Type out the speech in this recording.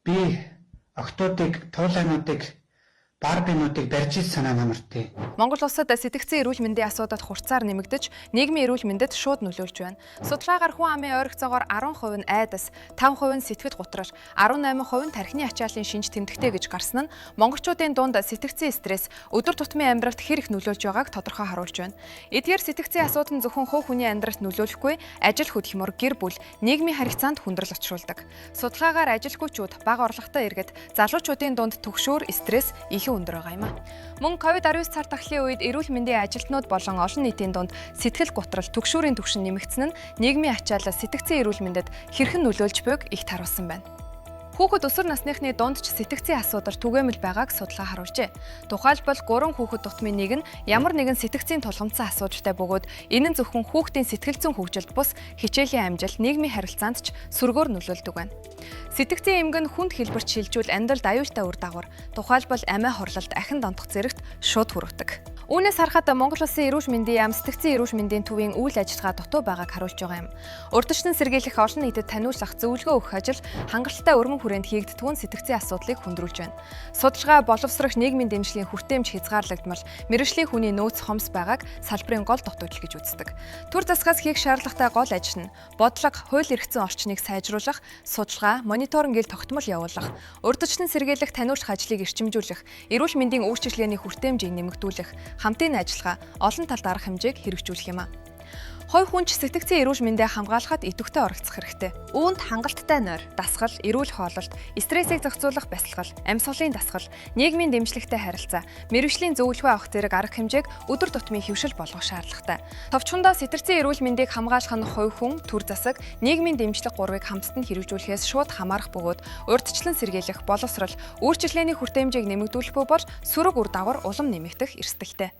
би октоодыг, туулайнуудыг, барбинуудыг барьж ил санаа намартай. Монгол улсад сэтгцэн эрүүл мэндийн асуудал хурцаар нэмэгдэж, нийгмийн эрүүл мэндэд шууд нөлөөлж байна. Судалгаагаар хүн амын ойрогцоогоор 10% нь айдас, 5% нь сэтгэл готрол, 18% нь тархины ачааллын шинж тэмдэгтэй гэж гарсан нь монголчуудын дунд сэтгцэн стресс өдөр тутмын амьдралд хэрэг нөлөөлж байгааг тодорхой харуулж байна. Эдгээр сэтгцэн асуудал нь зөвхөн хувь хүний амьдралд нөлөөлөхгүй, ажил хөдөлмөр, гэр бүл, нийгмийн харилцаанд хүндрэл учруулдаг. Судалгаагаар ажилгүйчүүд бага орлоготой иргэд залуучуудын дунд түгшүүр, стресс өндөр байгаа юм а. Мөн COVID-19 цар тахлын үед эрүүл мэндийн ажилтнууд болон олон нийтийн дунд сэтгэл готрол, түгшүүрийн түвшин нэмэгдсэн нь нийгмийн ачаалал сэтгцэн эрүүл мэндэд хэрхэн нөлөөлж байгааг их харуулсан байна. Хүүхэд өсвөр насныхны дунд ч сэтгцэн асуудал түгээмэл байгааг судалгаа харуулжээ. Тухайлбал 3 хүүхэд тутмын нэг нь ямар нэгэн сэтгцэн тулгамдсан асуудалтай бөгөөд энэ нь зөвхөн хүүхдийн сэтгэл зүйн хөгжилд бус хичээлийн амжилт, нийгмийн харилцаанд ч сүргөөр нөлөөлдөг байна. Сэтгцэн эмгэн нь хүнд хэлбэрт шилжүүл амьдралд аюултай үр дагавар, тухайлбал амиа хорлолт, ахин донтох зэрэгт шууд хүргэдэг. Үүнээс харахад Монгол Улсын эрүүл мэндийн яам сэтгцэн эрүүл мэндийн төвийн үйл ажиллагаа дутуу байгааг харуулж байгаа юм. Урдчлан сэргийлэх, олон нийтэд таниулах, зөвлөгөө өгөх ажил хангалттай өргөн хүрээнд хийгддэг нь сэтгцэн асуудлыг хүндрүүлж байна. Судалгаа боловсрох нийгмийн дэмжлэгийн хүртээмж хязгаарлагдмал, мэргэжлийн хүний нөөц хомс байгааг салбарын гол дутагдал гэж үздэг. Төр засгаас хийх шаардлагатай гол ажил нь бодлого, хууль эрхцэн орчныг сайжруулах, судалгаа, мониторинг тогтмол явуулах, урдчлан сэргийлэх, таниулах ажлыг эрчимжүүлэх, эрүүл мэндийн үйлчилгээний хүртээмжийг нэмэгдүүлэх, хамтын ажиллагаа, олон талд арга хэмжээг хэрэгжүүлэх юм а. Хувь хүн ч сэтгцэн эрүүл мэндээ хамгаалахад идэвхтэй оролцох хэрэгтэй. Үүнд хангалттай нойр, дасгал, эрүүл хооллолт, стрессийг зохицуулах бясалгал, амьсгалын дасгал, нийгмийн дэмжлэгтэй харилцаа, мэргэжлийн зөвлөгөө авах зэрэг арга хэмжээг өдөр тутмын хэвшил болгох шаардлагатай. Товчхондоо сэтгцэн эрүүл мэндийг хамгаалах нь хувь хүн, төр засаг, нийгмийн дэмжлэг гурвыг хамтд нь хэрэгжүүлэхээс шууд хамаарах бөгөөд урьдчилан сэргийлэх, боловсрол, үйлчилгээний хүртээмжийг нэмэгдүүлэх буй бол сөрөг үр дагавар улам нэмэгдэх эрсдэлтэй.